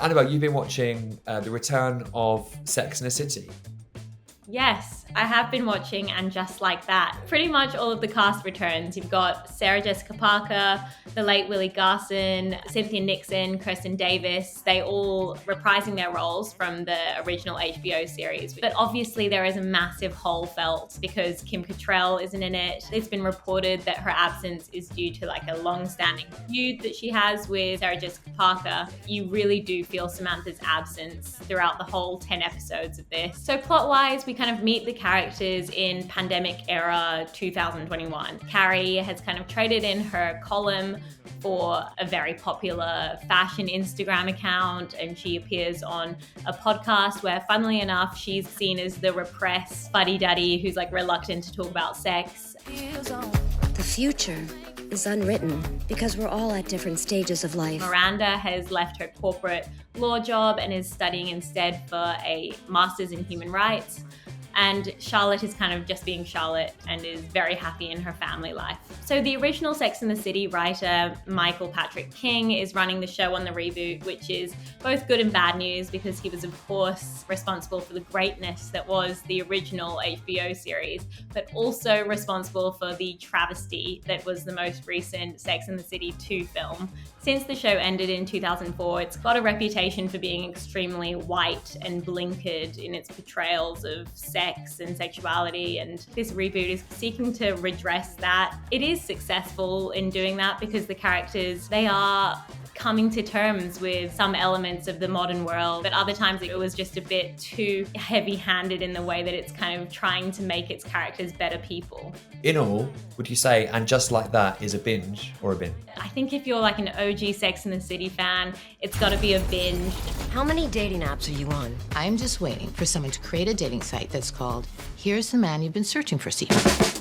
Annabel, you've been watching the return of Sex and the City. Yes, I have been watching, and just like that, pretty much all of the cast returns. You've got Sarah Jessica Parker, the late Willie Garson, Cynthia Nixon, Kirsten Davis. They all reprising their roles from the original HBO series. But obviously there is a massive hole felt because Kim Cattrall isn't in it. It's been reported that her absence is due to like a long-standing feud that she has with Sarah Jessica Parker. You really do feel Samantha's absence throughout the whole 10 episodes of this. So plot-wise, we kind of meet the characters in pandemic era 2021. Carrie has kind of traded in her column for a very popular fashion Instagram account, and she appears on a podcast where, funnily enough, she's seen as the repressed fuddy-duddy who's like reluctant to talk about sex. The future is unwritten because we're all at different stages of life. Miranda has left her corporate law job and is studying instead for a master's in human rights. And Charlotte is kind of just being Charlotte and is very happy in her family life. So the original Sex and the City writer, Michael Patrick King, is running the show on the reboot, which is both good and bad news because he was, of course, responsible for the greatness that was the original HBO series, but also responsible for the travesty that was the most recent Sex and the City 2 film. Since the show ended in 2004, it's got a reputation for being extremely white and blinkered in its portrayals of sex and sexuality, and this reboot is seeking to redress that. It is successful in doing that because the characters, they are coming to terms with some elements of the modern world, but other times it was just a bit too heavy-handed in the way that it's kind of trying to make its characters better people. In all, would you say And Just Like That is a binge or a bin? I think if you're like an OG Sex and the City fan, it's got to be a binge. How many dating apps are you on? I'm just waiting for someone to create a dating site that's called Here's the Man You've Been Searching for Secret.